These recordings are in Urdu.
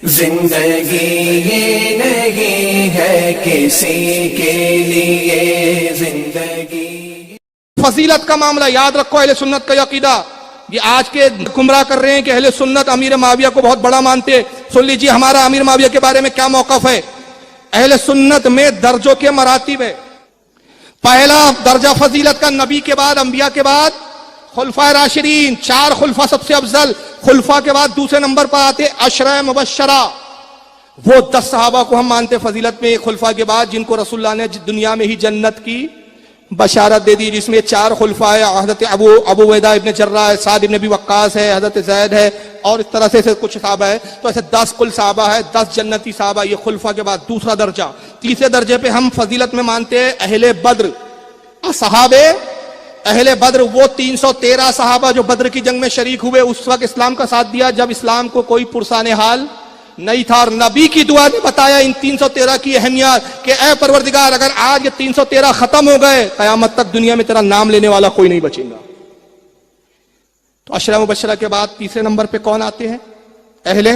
زندگی یہ نہیں ہے کسی کے لیے زندگی. فضیلت کا معاملہ یاد رکھو. اہل سنت کا عقیدہ یہ آج کے گمراہ کر رہے ہیں کہ اہل سنت امیر معاویہ کو بہت بڑا مانتے. سن لیجیے ہمارا امیر معاویہ کے بارے میں کیا موقف ہے. اہل سنت میں درجوں کے مراتب ہے. پہلا درجہ فضیلت کا نبی کے بعد انبیاء کے بعد خلفائے راشدین, 4 خلفاء سب سے افضل. خلفاء کے بعد دوسرے نمبر پر آتے عشرہ مبشرہ, وہ 10 صحابہ کو ہم مانتے فضیلت میں خلفاء کے بعد, جن کو رسول اللہ نے دنیا میں ہی جنت کی بشارت دے دی, جس میں 4 خلفاء حضرت ابو عبیدہ ابن جراح ہے, سعد ابن ابی وقاص ہے, حضرت زید ہے, اور اس طرح سے کچھ صحابہ ہے. تو ایسے 10 کل صحابہ ہے, 10 جنتی صحابہ. یہ خلفاء کے بعد دوسرا درجہ. تیسرے درجے پہ ہم فضیلت میں مانتے ہیں اہل بدر. صحابے اہل بدر وہ 313 صحابہ جو بدر کی جنگ میں شریک ہوئے, اس وقت اسلام کا ساتھ دیا جب اسلام کو کوئی پرسان حال نہیں تھا, اور نبی کی دعا نے بتایا ان 313 کی اہمیت کہ اے پروردگار اگر آج یہ 313 ختم ہو گئے, قیامت تک دنیا میں تیرا نام لینے والا کوئی نہیں بچے گا. تو عشرہ مبشرہ کے بعد تیسرے نمبر پہ کون آتے ہیں؟ اہل.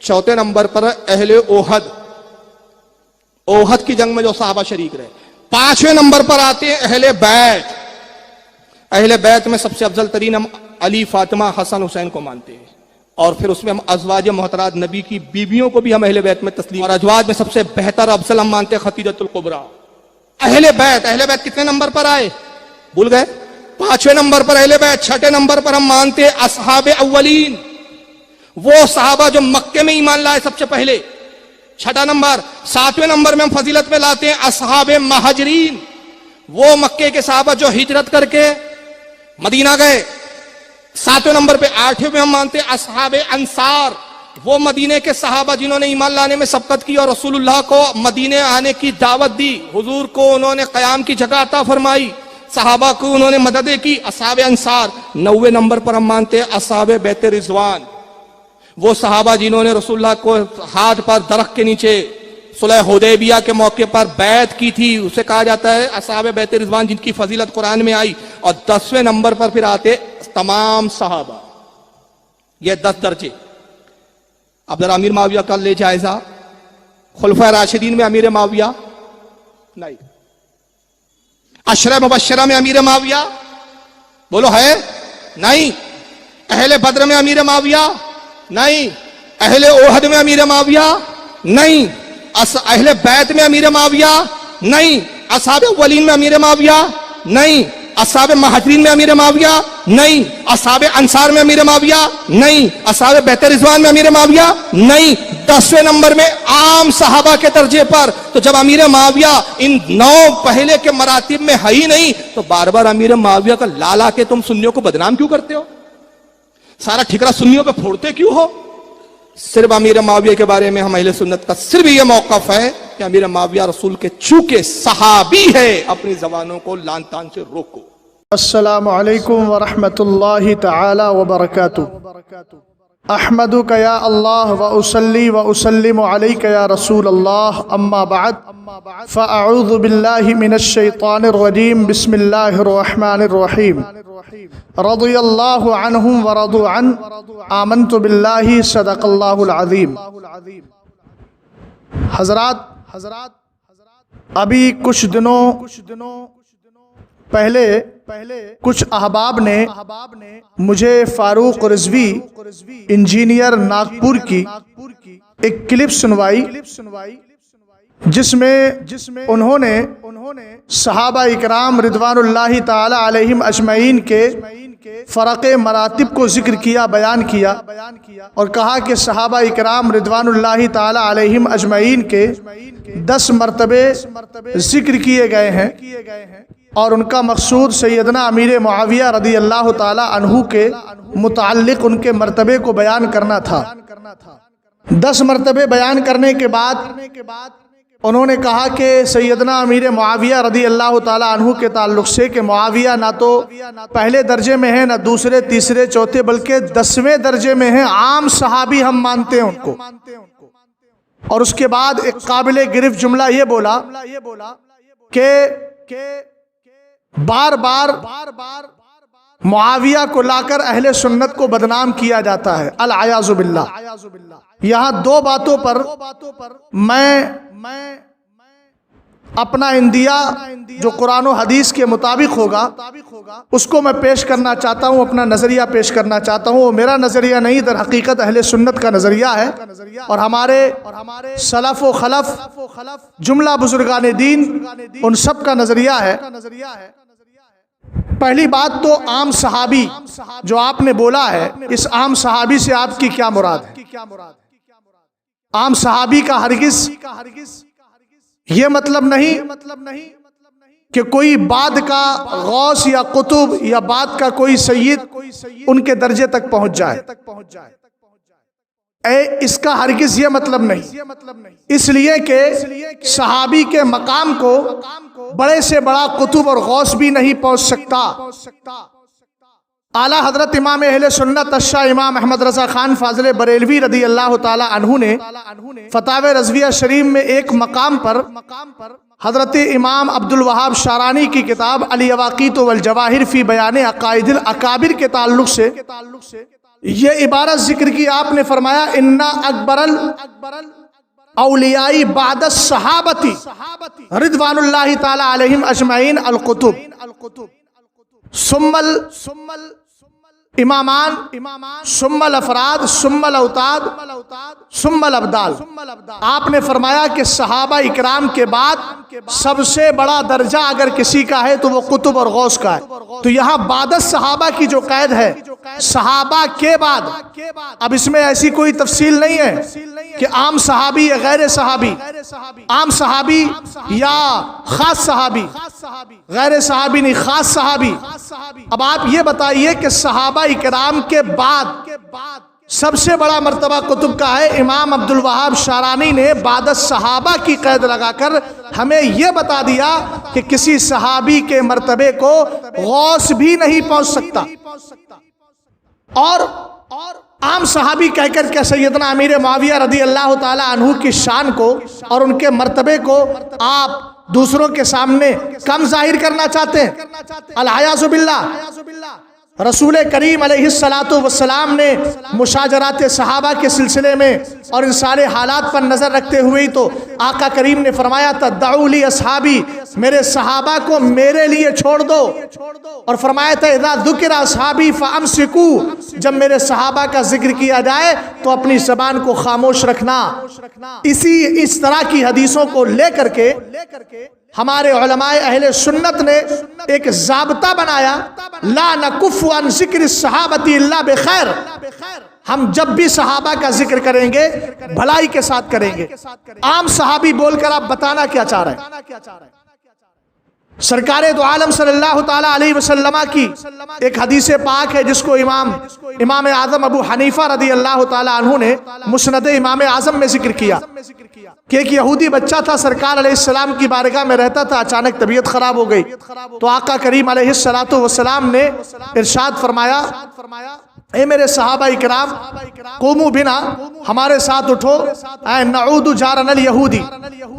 چوتھے نمبر پر اہل احد, احد کی جنگ میں جو صحابہ شریک رہے. 5ویں نمبر پر آتے ہیں اہل بیت. اہل بیت میں سب سے افضل ترین ہم علی, فاطمہ, حسن, حسین کو مانتے ہیں, اور پھر اس میں ہم ازواج محترمات نبی کی بیویوں کو بھی ہم اہل بیت میں تسلیم, اور ازواج میں سب سے بہتر افضل ہم مانتے ہیں خدیجۃ الکبریٰ. اہل بیت کتنے نمبر پر آئے بھول گئے؟ 5ویں نمبر پر اہل بیت. 6 نمبر پر ہم مانتے ہیں اصحاب اولین, وہ صحابہ جو مکے میں ایمان لائے سب سے پہلے. 6 نمبر. 7ویں نمبر میں ہم فضیلت میں لاتے ہیں اصحاب مہاجرین, وہ مکے کے صحابہ جو ہجرت کر کے مدینہ گئے. 7ویں نمبر پہ 8ویں میں ہم مانتے ہیں اصحاب انصار, وہ مدینے کے صحابہ جنہوں نے ایمان لانے میں سبقت کی اور رسول اللہ کو مدینے آنے کی دعوت دی, حضور کو انہوں نے قیام کی جگہ عطا فرمائی, صحابہ کو انہوں نے مددیں کی, اصحاب انصار. 9ویں نمبر پر ہم مانتے ہیں اصحاب بیت رضوان, وہ صحابہ جنہوں نے رسول اللہ کو ہاتھ پر درخت کے نیچے صلح حدیبیہ کے موقع پر بیعت کی تھی, اسے کہا جاتا ہے اصحاب بیت رضوان, جن کی فضیلت قرآن میں آئی. اور 10ویں نمبر پر پھر آتے تمام صحابہ. یہ 10 درجے. اب ذرا امیر معاویہ کا لے جائزہ. خلفائے راشدین میں امیر معاویہ نہیں, عشرہ مبشرہ میں امیر معاویہ بولو ہے نہیں, اہل بدر میں امیر معاویہ نہیں, اہل احد میں امیر معاویہ نہیں, اہل بیت میں امیر معاویہ نہیں, اصحاب اولین میں امیر معاویہ نہیں, اصحاب مہاجرین میں امیر معاویہ نہیں, اصحاب انصار میں امیر معاویہ نہیں, اصحاب بیت رضوان میں امیر معاویہ نہیں. 10ویں نمبر میں عام صحابہ کے درجے پر. تو جب امیر معاویہ ان 9 پہلے کے مراتب میں ہے ہی نہیں, تو بار بار امیر معاویہ کا لا کے تم سنیوں کو بدنام کیوں کرتے ہو؟ سارا ٹھکرا سنیوں پہ پھوڑتے کیوں ہو؟ صرف امیر معاویہ کے بارے میں ہم اہل سنت کا صرف یہ موقف ہے کہ امیر معاویہ رسول کے چونکہ صحابی ہے, اپنی زبانوں کو لان تان سے روکو. السلام علیکم ورحمۃ اللہ تعالی وبرکاتہ. احمدک یا اللہ واصلی واسلم علیک یا رسول اللہ, اما بعد فاعوذ باللہ من الشیطان الرجیم. بسم اللہ الرحمن الرحیم. رضی اللہ عنہم ورضوا عنہ, آمنت باللہ, صدق اللہ العظیم. حضرات ابھی کچھ دنوں پہلے کچھ احباب نے مجھے فاروق رضوی انجینئر ناگپور کی ایک کلپ سنوائی, جس میں انہوں نے صحابہ اکرام رضوان اللہ تعالی علیہم اجمعین کے فرق مراتب کو ذکر کیا, بیان کیا, اور کہا کہ صحابہ اکرام رضوان اللہ تعالی علیہم اجمعین کے 10 مرتبے ذکر کیے گئے ہیں, اور ان کا مقصود سیدنا امیر معاویہ رضی اللہ تعالی عنہ کے متعلق ان کے مرتبے کو بیان کرنا تھا. 10 مرتبے بیان کرنے کے بعد انہوں نے کہا کہ سیدنا امیر معاویہ رضی اللہ تعالی عنہ کے تعلق سے کہ معاویہ نہ تو پہلے درجے میں ہیں, نہ دوسرے, تیسرے, چوتھے, بلکہ 10ویں درجے میں ہیں. عام صحابی ہم مانتے ہیں ان کو. اور اس کے بعد ایک قابل گرفت جملہ یہ بولا کہ بار بار معاویہ کو لا کر اہل سنت کو بدنام کیا جاتا ہے، العیاذ باللہ۔ یہاں دو باتوں پر میں اپنا اندیا جو قرآن و حدیث کے مطابق ہوگا اس کو میں پیش کرنا چاہتا ہوں، اپنا نظریہ پیش کرنا چاہتا ہوں۔ وہ میرا نظریہ نہیں، در حقیقت اہل سنت کا نظریہ ہے، اور ہمارے سلف و خلف جملہ بزرگان دین ان سب کا نظریہ ہے۔ پہلی بات تو عام صحابی جو آپ نے بولا ہے، اس عام صحابی سے آپ کی کیا مراد ہے؟ عام صحابی کا ہرگز یہ مطلب نہیں کہ کوئی بعد کا غوث یا قطب یا بعد کا کوئی سید ان کے درجے تک پہنچ جائے، اس کا ہرگز یہ مطلب نہیں، اس لیے کہ صحابی کے مقام کو بڑے سے بڑا قطب اور غوث بھی نہیں پہنچ سکتا۔ اعلیٰ حضرت امام اہل سنت الشاہ امام احمد رضا خان فاضل بریلوی رضی اللہ تعالی عنہ نے فتاوی رضویہ شریف میں ایک مقام پر حضرت امام عبد الوہاب شارانی کی کتاب الیواقیت والجواہر فی بیان عقائد الاکابر کے تعلق سے یہ عبارت ذکر کی، آپ نے فرمایا انا اکبر الاولیاء بعد الصحابتی رضوان اللہ تعالی علیہم اجمعین القطب ثم الامامان ثم الافراد ثم الاوتاد ثم الابدال۔ آپ نے فرمایا کہ صحابہ اکرام کے بعد سب سے بڑا درجہ اگر کسی کا ہے تو وہ قطب اور غوث کا ہے۔ تو یہاں بعد صحابہ کی جو قید ہے، صحابہ کے بعد، اب اس میں ایسی کوئی تفصیل نہیں ہے کہ عام صحابی یا غیر صحابی، عام صحابی یا خاص صحابی، غیر صحابی نہیں، خاص صحابی۔ اب آپ یہ بتائیے کہ صحابہ اکرام کے بعد سب سے بڑا مرتبہ قطب کا ہے، امام عبد الوہاب شارانی نے بعد الصحابہ کی قید لگا کر ہمیں یہ بتا دیا کہ کسی صحابی کے مرتبے کو غوث بھی نہیں پہنچ سکتا۔ اور عام صحابی کہہ کر کے سیدنا امیر معاویہ رضی اللہ تعالی عنہ کی شان کو اور ان کے مرتبے کو آپ دوسروں کے سامنے کم ظاہر کرنا چاہتے ہیں، العیاذ باللہ۔ رسول کریم علیہ السلام نے مشاجرات صحابہ کے سلسلے میں اور ان سارے حالات پر نظر رکھتے ہوئے تو آقا کریم نے فرمایا تھا دعوا لی اصحابی، میرے صحابہ کو میرے لیے چھوڑ دو، اور فرمایا تھا اذا ذکر اصحابی فامسکوا، جب میرے صحابہ کا ذکر کیا جائے تو اپنی زبان کو خاموش رکھنا۔ اس طرح کی حدیثوں کو لے کر کے ہمارے علماء اہل سنت نے ایک ضابطہ بنایا، لا نکف عن ذکر الصحابۃ الا بخیر، ہم جب بھی صحابہ کا ذکر کریں گے بھلائی کے ساتھ کریں گے۔ عام صحابی بول کر آپ بتانا کیا چاہ رہے ہیں؟ سرکار دو عالم صلی اللہ تعالی علیہ وسلم کی ایک حدیث پاک ہے جس کو امام اعظم ابو حنیفہ رضی اللہ تعالی عنہ نے مسند امام اعظم میں ذکر کیا کہ ایک یہودی بچہ تھا، سرکار علیہ السلام کی بارگاہ میں رہتا تھا، اچانک طبیعت خراب ہو گئی تو آقا کریم علیہ السلام نے ارشاد فرمایا اے میرے صحابہ اکرام قوموا بنا، ہمارے ساتھ اٹھو، اے نعود جارنا الیہودی،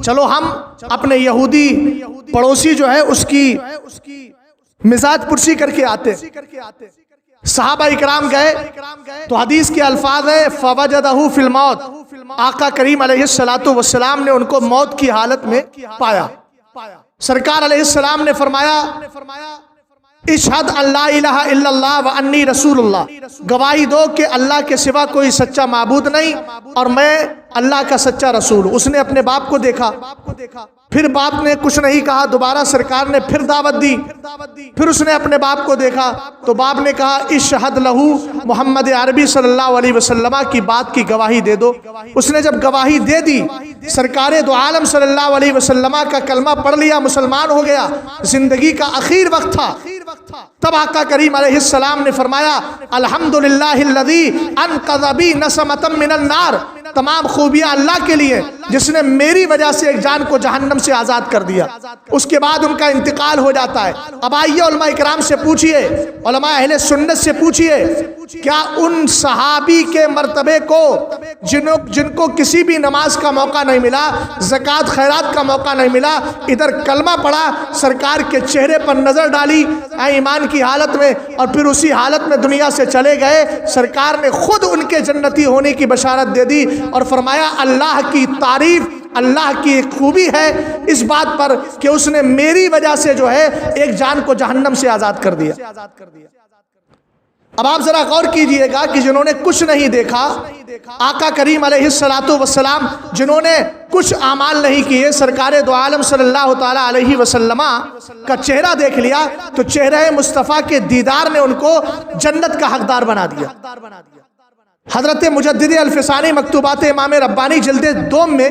چلو ہم اپنے یہودی پڑوسی جو ہے اس کی مزاج پرسی کر کے آتے۔ صحابہ اکرام گئے تو حدیث کے الفاظ ہے فوجدہ فی الموت، آقا کریم علیہ السلام نے ان کو موت کی حالت میں پایا۔ سرکار علیہ السلام نے فرمایا اشہد ان لا الہ الا اللہ وانی رسول اللہ، گواہی دو کہ اللہ کے سوا کوئی سچا معبود نہیں اور میں اللہ کا سچا رسول ہوں۔ اس نے اپنے باپ کو دیکھا، پھر باپ نے کچھ نہیں کہا، دوبارہ سرکار نے پھر دعوت دی، پھر اس نے اپنے باپ کو دیکھا تو باپ نے کہا اشہد لہو محمد عربی صلی اللہ علیہ وسلم کی بات کی گواہی دے دو۔ اس نے جب گواہی دے دی، سرکار دو عالم صلی اللہ علیہ وسلم کا کلمہ پڑھ لیا، مسلمان ہو گیا، زندگی کا آخر وقت تھا، تب آقا کریم علیہ السلام نے فرمایا الحمدللہ الذی انقذ بی نسمۃ من النار، تمام خوبیاں اللہ کے لیے جس نے میری وجہ سے ایک جان کو جہنم سے آزاد کر دیا۔ اس کے بعد ان کا انتقال ہو جاتا ہے۔ اب آئیے علماء اکرام سے پوچھئے، علماء اہل سنت سے پوچھئے، کیا ان صحابی کے مرتبے کو جن کو کسی بھی نماز کا موقع نہیں ملا، زکوٰۃ خیرات کا موقع نہیں ملا، ادھر کلمہ پڑھا، سرکار کے چہرے پر نظر ڈالی ایمان کی حالت میں، اور پھر اسی حالت میں دنیا سے چلے گئے، سرکار نے خود ان کے جنتی ہونے کی بشارت دے دی اور فرمایا اللہ کی تعریف، اللہ کی ایک خوبی ہے اس بات پر کہ اس نے میری وجہ سے جو ہے ایک جان کو جہنم سے آزاد کر دیا۔ اب آپ ذرا غور کیجئے گا کہ جنہوں نے کچھ نہیں دیکھا، آقا کریم علیہ السلام جنہوں نے کچھ اعمال نہیں کیے، سرکار دو عالم صلی اللہ تعالیٰ علیہ وسلم کا چہرہ دیکھ لیا تو چہرہ مصطفیٰ کے دیدار نے ان کو جنت کا حقدار بنا دیا۔ حضرت مجدد الفسانی مکتوبات امام ربانی جلد 2 میں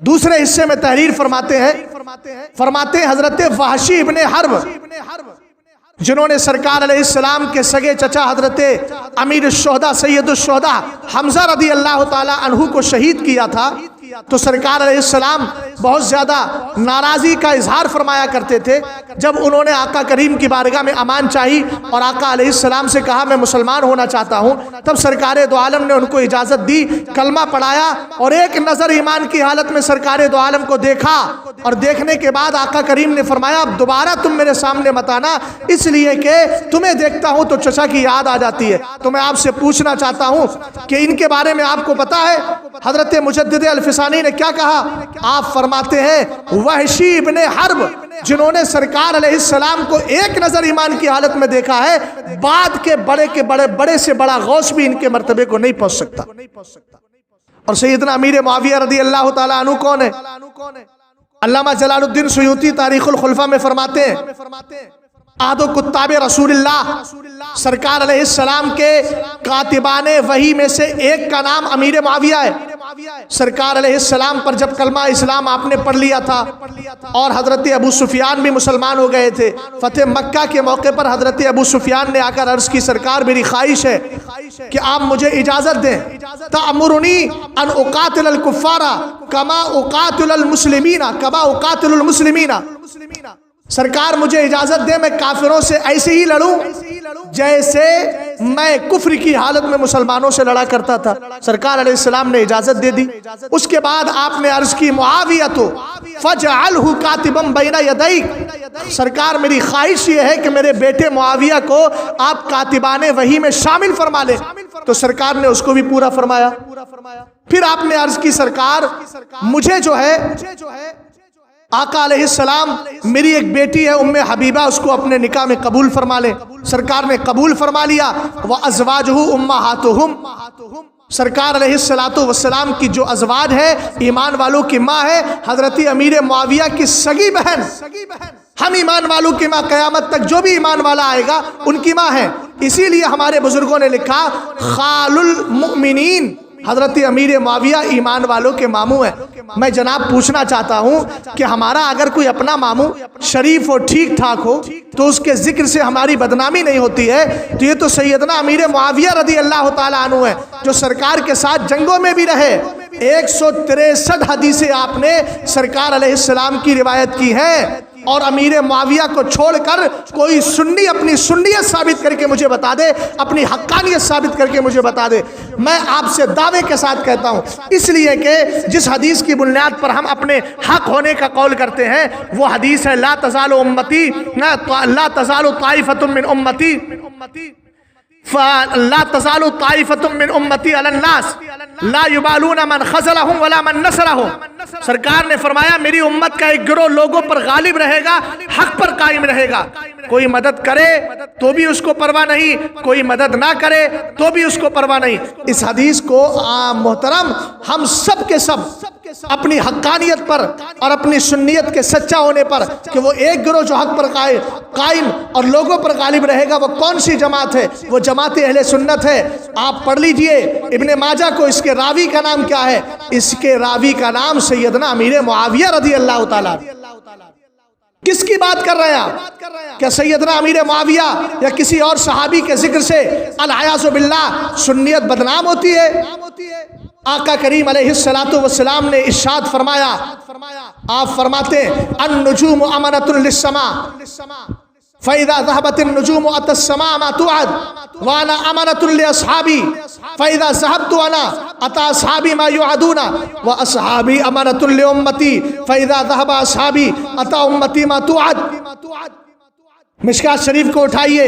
دوسرے حصے میں تحریر فرماتے ہیں حضرت وحشی ابن حرب جنہوں نے سرکار علیہ السلام کے سگے چچا حضرت امیر الشہداء سید الشہداء حمزہ رضی اللہ تعالیٰ عنہ کو شہید کیا تھا، تو سرکار علیہ السلام بہت زیادہ ناراضی کا اظہار فرمایا کرتے تھے۔ جب انہوں نے آقا کریم کی بارگاہ میں امان چاہی اور آقا علیہ السلام سے کہا میں مسلمان ہونا چاہتا ہوں، تب سرکار دو عالم نے ان کو اجازت دی، کلمہ پڑھایا، اور ایک نظر ایمان کی حالت میں سرکار دو عالم کو دیکھا، اور دیکھنے کے بعد آقا کریم نے فرمایا اب دوبارہ تم میرے سامنے مت آنا، اس لیے کہ تمہیں دیکھتا ہوں تو چچا کی یاد آ جاتی ہے۔ تو میں آپ سے پوچھنا چاہتا ہوں کہ ان کے بارے میں آپ کو پتا ہے حضرت مجدد الفسانی نے کیا کہا؟ آپ فرماتے ہیں وحشی ابن حرب جنہوں نے سرکار علیہ السلام کو ایک نظر ایمان کی حالت میں دیکھا ہے، بعد کے بڑے سے بڑا غوث بھی ان کے مرتبے کو نہیں پہنچ سکتا۔ اور سیدنا امیر معاویہ رضی اللہ تعالیٰ عنہ کون ہے؟ علامہ جلال الدین سیوطی تاریخ الخلفاء میں فرماتے ہیں عہد و کتاب رسول اللہ، سرکار علیہ السلام کے کاتبان وحی میں سے ایک کا نام امیر معاویہ ہے۔ سرکار علیہ السلام پر جب کلمہ اسلام آپ نے پڑھ لیا تھا اور حضرت ابو سفیان بھی مسلمان ہو گئے تھے، فتح مکہ کے موقع پر حضرت ابو سفیان نے آ کر عرض کی سرکار میری خواہش ہے کہ آپ مجھے اجازت دیں، تأمرنی ان اقاتل الکفار کما اقاتل المسلمین، سرکار مجھے اجازت دے میں کافروں سے ایسے ہی لڑوں جیسے میں کفر کی حالت میں مسلمانوں سے لڑا کرتا تھا۔ سرکار علیہ السلام نے اجازت دے دی۔ اس کے بعد آپ نے عرض کی معاویہ فجعلہ کاتبا بین یدیک، سرکار میری خواہش یہ ہے کہ میرے بیٹے معاویہ کو آپ کاتبان وحی میں شامل فرما لیں، تو سرکار نے اس کو بھی پورا فرمایا۔ پھر آپ نے عرض کی سرکار مجھے جو ہے آقا علیہ السلام میری ایک بیٹی ہے ام حبیبہ، اس کو اپنے نکاح میں قبول فرما لے۔ سرکار نے قبول فرما لیا۔ وَأَزْوَاجُهُ أُمَّهَاتُهُمْ، سرکار علیہ السلام کی جو ازواج ہے ایمان والوں کی ماں ہے، حضرت امیر معاویہ کی سگی بہن، ہم ایمان والوں کی ماں، قیامت تک جو بھی ایمان والا آئے گا ان کی ماں ہے۔ اسی لیے ہمارے بزرگوں نے لکھا خال المؤمنین، حضرت امیر معاویہ ایمان والوں کے ماموں ہیں۔ میں جناب پوچھنا چاہتا ہوں کہ ہمارا اگر کوئی اپنا ماموں شریف ہو، ٹھیک ٹھاک ہو، تو اس کے ذکر سے ہماری بدنامی نہیں ہوتی ہے؟ تو یہ تو سیدنا امیر معاویہ رضی اللہ تعالیٰ عنہ ہے، جو سرکار کے ساتھ جنگوں میں بھی رہے۔ 163 حدیثیں آپ نے سرکار علیہ السلام کی روایت کی ہیں، اور امیر معاویہ کو چھوڑ کر کوئی سنی اپنی سنیت ثابت کر کے مجھے بتا دے، اپنی حقانیت ثابت کر کے مجھے بتا دے، میں آپ سے دعوے کے ساتھ کہتا ہوں، اس لیے کہ جس حدیث کی بنیاد پر ہم اپنے حق ہونے کا قول کرتے ہیں وہ حدیث ہے لا تزال امتی، لا تزال طائفۃ من امتی، لا تزال طائفۃ من امتی علی الناس لا یبالون من خذلهم ولا من نصرهم۔ سرکار نے فرمایا میری امت کا ایک گروہ لوگوں پر غالب رہے گا، حق پر قائم رہے گا، کوئی مدد کرے تو بھی اس کو پرواہ نہیں، کوئی مدد نہ کرے تو بھی اس کو پرواہ نہیں۔ اس حدیث کو محترم ہم سب کے سب اپنی حقانیت پر اور اپنی سنیت کے سچا ہونے پر کہ وہ ایک گروہ جو حق پر قائم اور لوگوں پر غالب رہے گا، وہ کون سی جماعت ہے؟ وہ جماعت اہل سنت ہے۔ آپ پڑھ لیجئے ابن ماجہ کو، اس کے راوی کا نام کیا ہے؟ اس کے راوی کا نام سیدنا امیر معاویہ رضی اللہ تعالیٰ۔ کس کی بات کر رہے ہیں آپ؟ کیا سیدنا امیر معاویہ یا کسی اور صحابی کے ذکر سے العیاذ باللہ سنیت بدنام ہوتی ہے؟ آقا کریم علیہ الصلوۃ والسلام نے ارشاد فرمایا، آپ فرماتے ہیں النجوم امانۃ للسماء فَإِذَا ذَهَبَتِ النُّجُومُ أَتَى السَّمَاءَ مَا تُوعَدُ وَأَنَا أَمَانَةٌ لِأَصْحَابِي فَإِذَا ذَهَبْتُ أَنَا أَتَى أَصْحَابِي مَا يُوعَدُونَ وَأَصْحَابِي أَمَانَةٌ لِأُمَّتِي فَإِذَا ذَهَبَ أَصْحَابِي أَتَى أُمَّتِي مَا تُوعَدُ۔ مشکات شریف کو اٹھائیے،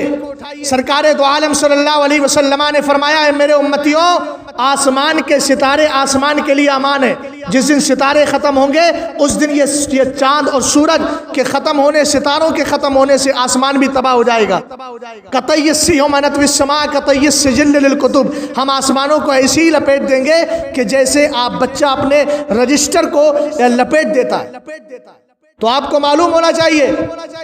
سرکار دو عالم صلی اللہ علیہ وسلم نے فرمایا ہے میرے امتیوں، آسمان کے ستارے آسمان کے لیے امان ہے، جس دن ستارے ختم ہوں گے اس دن یہ چاند اور سورج کے ختم ہونے، ستاروں کے ختم ہونے سے آسمان بھی تباہ ہو جائے گا۔ قطعی السیوم نطوی السماء قطعی السجل للکتب، ہم آسمانوں کو ایسی ہی لپیٹ دیں گے کہ جیسے آپ بچہ اپنے رجسٹر کو لپیٹ دیتا ہے۔ تو آپ کو معلوم ہونا چاہیے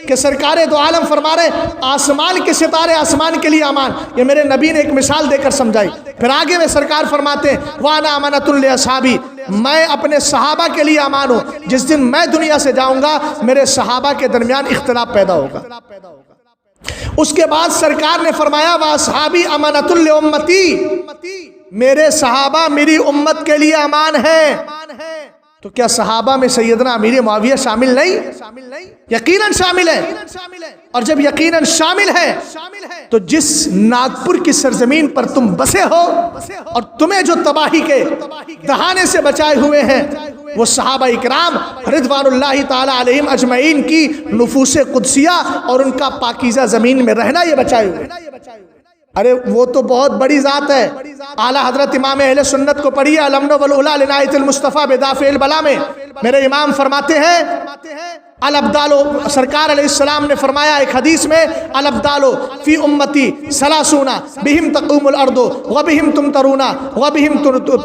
کہ سرکار دو عالم فرما رہے آسمان کے ستارے آسمان کے لیے امان، یہ میرے نبی نے ایک مثال دے کر سمجھائی۔ پھر آگے میں سرکار فرماتے ہیں وَأَنَا أَمَانَةٌ لِأَصْحَابِي، میں اپنے صحابہ کے لیے امان ہوں، جس دن میں دنیا سے جاؤں گا میرے صحابہ کے درمیان اختلاف پیدا ہوگا۔ اس کے بعد سرکار نے فرمایا وَأَصْحَابِي أَمَانَةٌ لِأُمَّتِي، میرے صحابہ میری امت کے لیے امان ہیں۔ تو کیا صحابہ میں سیدنا امیر معاویہ شامل نہیں؟ یقیناً شامل ہے، اور جب یقیناً شامل ہے تو جس ناگپور کی سرزمین پر تم بسے ہو اور تمہیں جو تباہی کے دہانے سے بچائے ہوئے ہیں وہ صحابہ اکرام رضوان اللہ تعالی علیہم اجمعین کی نفوس قدسیہ اور ان کا پاکیزہ زمین میں رہنا یہ بچائے ہوئے۔ ارے وہ تو بہت بڑی ذات ہے۔ اعلیٰ حضرت امام اہل سنت کو پڑھیے الامن والعلا لعنایت المصطفیٰ بدافع البلا میں، میرے امام فرماتے ہیں الابدال، سرکار علیہ السلام نے فرمایا ایک حدیث میں الابدال فی امتی ثلاثون بہم تقوم الارض وبہم تمطرون وبہم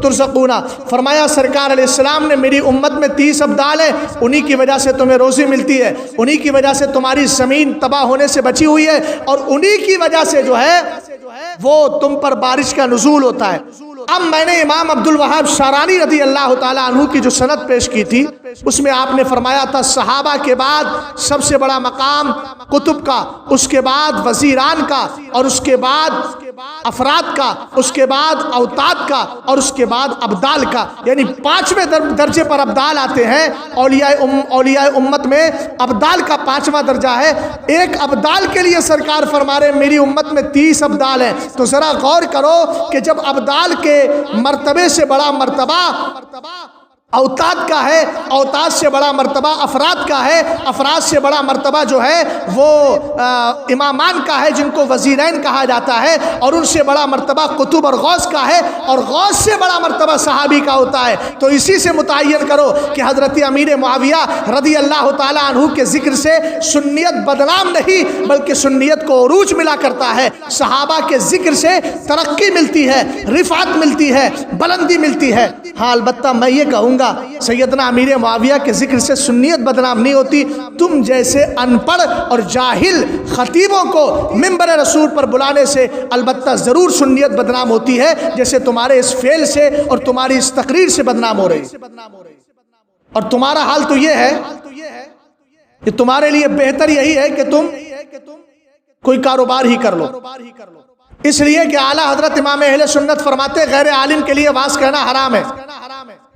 ترزقون، فرمایا سرکار علیہ السلام نے میری امت میں 30 ابدال ہیں، انہی کی وجہ سے تمہیں روزی ملتی ہے، انہی کی وجہ سے تمہاری زمین تباہ ہونے سے بچی ہوئی ہے، اور انہی کی وجہ سے جو ہے وہ تم پر بارش کا نزول ہوتا ہے۔ اب میں نے امام عبد الوہاب شارانی رضی اللہ تعالیٰ عنہ کی جو سند پیش کی تھی اس میں آپ نے فرمایا تھا صحابہ کے بعد سب سے بڑا مقام کتب کا، اس کے بعد وزیران کا، اور اس کے بعد افراد کا، اس کے بعد اوتاد کا، اور اس کے بعد ابدال کا، یعنی 5ویں درجے پر ابدال آتے ہیں۔ اولیاء امت میں ابدال کا 5واں درجہ ہے۔ ایک ابدال کے لیے سرکار فرما رہے میری امت میں 30 ابدال ہیں۔ تو ذرا غور کرو کہ جب ابدال کے مرتبے سے بڑا مرتبہ اوتاد کا ہے، اوتاد سے بڑا مرتبہ افراد کا ہے، افراد سے بڑا مرتبہ جو ہے وہ امامان کا ہے جن کو وزیرین کہا جاتا ہے، اور ان سے بڑا مرتبہ قطب اور غوث کا ہے، اور غوث سے بڑا مرتبہ صحابی کا ہوتا ہے۔ تو اسی سے متعین کرو کہ حضرت امیر معاویہ رضی اللہ تعالیٰ عنہ کے ذکر سے سنیت بدنام نہیں بلکہ سنیت کو عروج ملا کرتا ہے، صحابہ کے ذکر سے ترقی ملتی ہے، رفعت ملتی ہے، بلندی ملتی ہے۔ ہاں البتہ میں یہ کہوں گا سیدنا امیر معاویہ کے ذکر سے سنیت بدنام نہیں ہوتی۔ تم جیسے ان پڑھ اور جاہل خطیبوں کو منبر رسول پر بلانے سے البتہ ضرور سنیت بدنام ہوتی ہے، جیسے تمہارے اس فعل سے اور تمہاری اس تقریر سے بدنام ہو رہی۔ اور تمہارا حال تو یہ ہے کہ تمہارے لیے بہتر یہی ہے کہ تم کوئی کاروبار ہی کر لو، اس لیے کہ اعلیٰ حضرت امام اہل سنت فرماتے غیر عالم کے لیے واز کہنا حرام ہے۔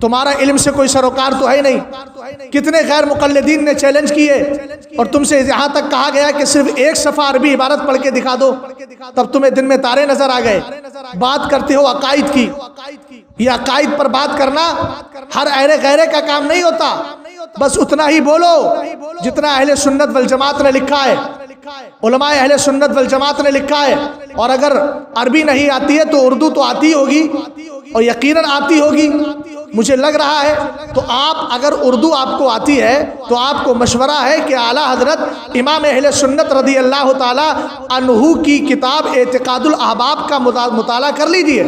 تمہارا علم سے کوئی سروکار تو ہے نہیں۔ کتنے غیر مقلدین نے چیلنج کیے اور تم سے یہاں تک کہا گیا کہ صرف ایک صفحہ عربی عبارت پڑھ کے دکھا دو، تب تمہیں دن میں تارے نظر آ گئے۔ بات کرتے ہو عقائد کی، یہ عقائد پر بات کرنا ہر اہل غیرے کا کام نہیں ہوتا، بس اتنا ہی بولو جتنا اہل سنت والجماعت نے لکھا ہے، علماء اہل سنت والجماعت نے لکھا ہے۔ اور اگر عربی نہیں آتی ہے تو اردو تو آتی ہوگی، اور یقیناً آتی ہوگی مجھے لگ رہا ہے۔ تو آپ اگر اردو آپ کو آتی ہے تو آپ کو مشورہ ہے کہ اعلیٰ حضرت امام اہل سنت رضی اللہ تعالی عنہ کی کتاب اعتقاد الاحباب کا مطالعہ کر لیجئے۔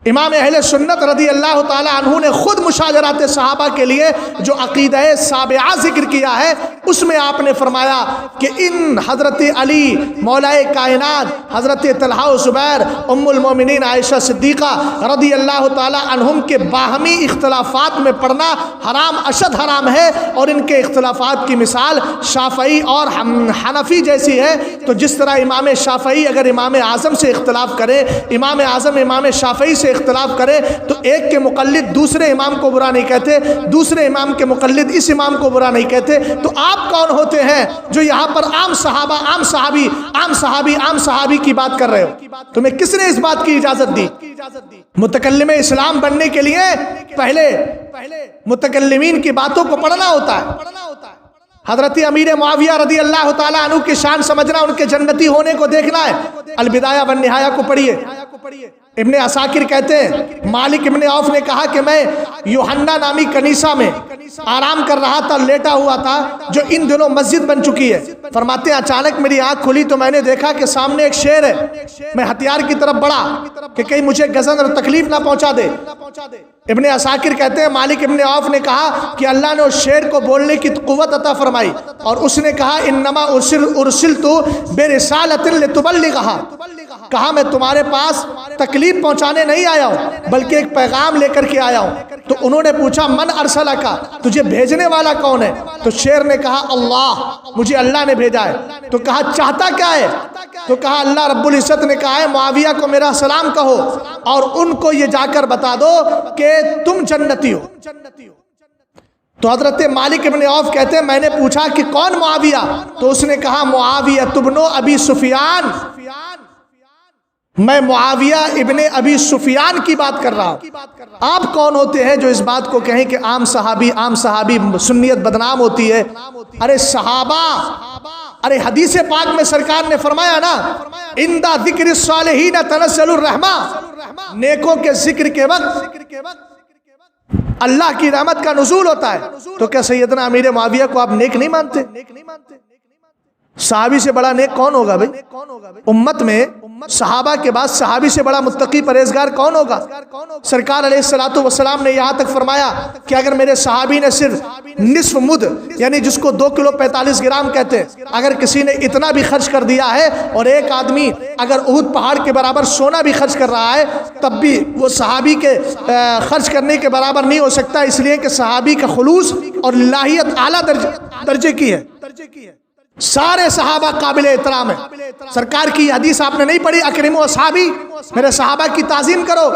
امام اہل سنت رضی اللہ تعالی عنہ نے خود مشاجرات صحابہ کے لیے جو عقیدہ سابعہ ذکر کیا ہے اس میں آپ نے فرمایا کہ ان حضرت علی مولائے کائنات، حضرت طلحہ و زبیر، ام المومنین عائشہ صدیقہ رضی اللہ تعالی عنہم کے باہمی اختلافات میں پڑھنا حرام اشد حرام ہے، اور ان کے اختلافات کی مثال شافعی اور حنفی جیسی ہے۔ تو جس طرح امام شافعی اگر امام اعظم سے اختلاف کرے، امام اعظم امام شافعی سے سے اختلاف کرے تو ایک کے مقلد دوسرے امام کو برا نہیں کہتے، دوسرے امام کے مقلد اس امام کو برا نہیں کہتے، تو آپ کون ہوتے ہیں جو یہاں پر عام صحابہ، عام صحابی، عام صحابی، عام صحابی کی بات کر رہے ہو؟ تمہیں کس نے اس بات کی اجازت دی؟ متکلم اسلام بننے کے لیے پہلے متکلمین کی باتوں کو پڑھنا ہوتا ہے۔ حضرت امیر معاویہ رضی اللہ تعالیٰ عنہ کی شان سمجھنا، ان کے جنتی ہونے کو دیکھنا ہے۔ البدایہ والنہایہ کو پڑھیے۔ ابن عساکر کہتے ہیں مالک ابن عوف نے کہا کہ میں یوحنا نامی کنیسہ میں آرام کر رہا تھا، لیٹا ہوا تھا، جو ان دنوں مسجد بن چکی ہے۔ فرماتے ہیں اچانک میری آنکھ کھلی تو میں نے دیکھا کہ سامنے ایک شیر ہے۔ میں ہتھیار کی طرف بڑھا کہ کہیں مجھے گزن اور تکلیف نہ پہنچا دے۔ ابن عساکر کہتے ہیں مالک ابن عوف نے کہا کہ اللہ نے اس شیر کو بولنے کی قوت عطا فرمائی، اور اس نے کہا انما ارسلت برسالۃ لتبلغھا، کہا میں تمہارے پاس تکلیف پہنچانے نہیں آیا ہوں بلکہ ایک پیغام لے کر کے آیا ہوں۔ تو انہوں نے پوچھا من ارسلک، تجھے بھیجنے والا کون ہے؟ تو شیر نے کہا اللہ، مجھے اللہ نے بھیجا ہے۔ تو کہا چاہتا کیا ہے؟ تو کہا اللہ رب العزت نے کہا ہے معاویہ کو میرا سلام کہو اور ان کو یہ جا کر بتا دو کہ تم جنتی ہو۔ تو حضرت مالک ابن عوف کہتے ہیں میں نے پوچھا کہ کون معاویہ؟ تو اس نے کہا معاویہ ابن ابی سفیان، میں معاویہ ابن ابی سفیان کی بات کر رہا ہوں۔ آپ کون ہوتے ہیں جو اس بات کو کہیں کہ عام صحابی، عام صحابی سنیت بدنام ہوتی ہے؟ ارے صحابہ، ارے حدیث پاک میں سرکار نے فرمایا نا عند ذکر الصالحین تنزل الرحمہ، نیکوں کے ذکر کے وقت اللہ کی رحمت کا نزول ہوتا ہے۔ تو کیا سیدنا امیر معاویہ کو آپ نیک نہیں مانتے؟ صحابی سے بڑا نیک کون ہوگا بھائی؟ امت میں صحابہ کے بعد صحابی سے بڑا متقی پرہیزگار کون ہوگا؟ سرکار علیہ السلام نے یہاں تک فرمایا کہ اگر میرے صحابی نے صرف نصف مد، یعنی جس کو 2 کلو 45 گرام کہتے ہیں، اگر کسی نے اتنا بھی خرچ کر دیا ہے، اور ایک آدمی اگر احد پہاڑ کے برابر سونا بھی خرچ کر رہا ہے، تب بھی وہ صحابی کے خرچ کرنے کے برابر نہیں ہو سکتا، اس لیے کہ صحابی کا خلوص اور الہیت اعلیٰ درجے کی ہے۔ سارے صحابہ قابل احترام ہیں۔ سرکار کی حدیث آپ نے نہیں پڑھی اکرم اصحابی، میرے صحابہ کی تعظیم کرو؟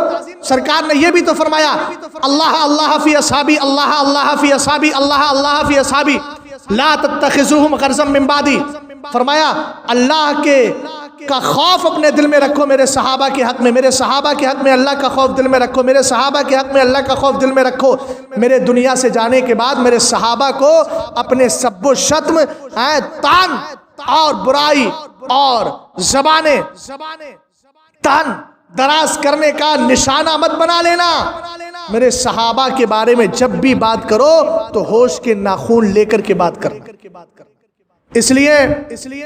سرکار نے یہ بھی تو فرمایا اللہ اللہ فی اصحابی، اللہ اللہ فی اصحابی، اللہ اللہ فی اصحابی، لا تتخذوہم غرضا من بعدی۔ فرمایا اللہ کے کا خوف اپنے دل میں رکھو میرے صحابہ کے حق میں، میرے صحابہ کے حق میں اللہ کا خوف دل میں رکھو، میرے صحابہ کے حق میں اللہ کا خوف دل میں رکھو۔ میرے دنیا سے جانے کے بعد میرے صحابہ کو اپنے سب و شتم، طعن اور برائی اور زبانیں تن دراز کرنے کا نشانہ مت بنا لینا۔ میرے صحابہ کے بارے میں جب بھی بات کرو تو ہوش کے ناخون لے کر کے بات کرنا۔ اس لیے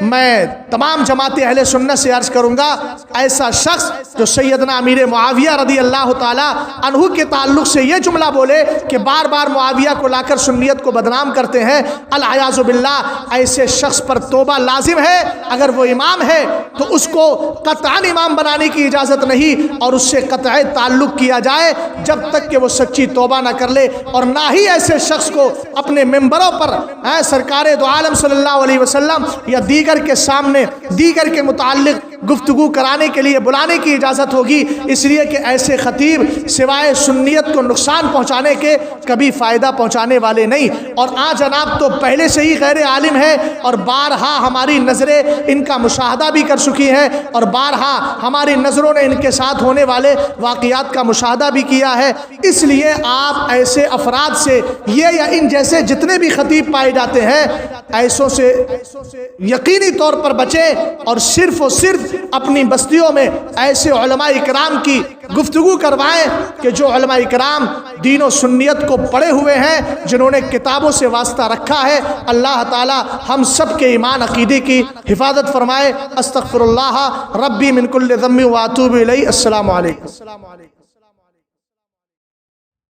میں تمام جماعت اہل سنت سے عرض کروں گا ایسا شخص جو سیدنا امیر معاویہ رضی اللہ تعالی عنہ کے تعلق سے یہ جملہ بولے کہ بار بار معاویہ کو لا کر سنیت کو بدنام کرتے ہیں، العیاذ باللہ، ایسے شخص پر توبہ لازم ہے۔ اگر وہ امام ہے تو اس کو قطعاً امام بنانے کی اجازت نہیں، اور اس سے قطع تعلق کیا جائے جب تک کہ وہ سچی توبہ نہ کر لے، اور نہ ہی ایسے شخص کو اپنے ممبروں پر سرکار دو عالم صلی اللہ علیہ وسلم یا دیگر کے سامنے دیگر کے متعلق گفتگو کرانے کے لیے بلانے کی اجازت ہوگی، اس لیے کہ ایسے خطیب سوائے سنیت کو نقصان پہنچانے کے کبھی فائدہ پہنچانے والے نہیں۔ اور جناب تو پہلے سے ہی غیر عالم ہے، اور بارہا ہماری نظریں ان کا مشاہدہ بھی کر چکی ہیں، اور بارہا ہماری نظروں نے ان کے ساتھ ہونے والے واقعات کا مشاہدہ بھی کیا ہے۔ اس لیے آپ ایسے افراد سے، یہ یا ان جیسے جتنے بھی خطیب پائے جاتے ہیں، ایسوں سے یقینی طور پر بچیں، اور صرف اپنی بستیوں میں ایسے علماء اکرام کی گفتگو کروائیں کہ جو علماء اکرام دین و سنیت کو پڑھے ہوئے ہیں، جنہوں نے کتابوں سے واسطہ رکھا ہے۔ اللہ تعالی ہم سب کے ایمان عقیدے کی حفاظت فرمائے۔ استغفر اللہ ربی من کل ذنب واتوب الیہ۔ السلام علیکم۔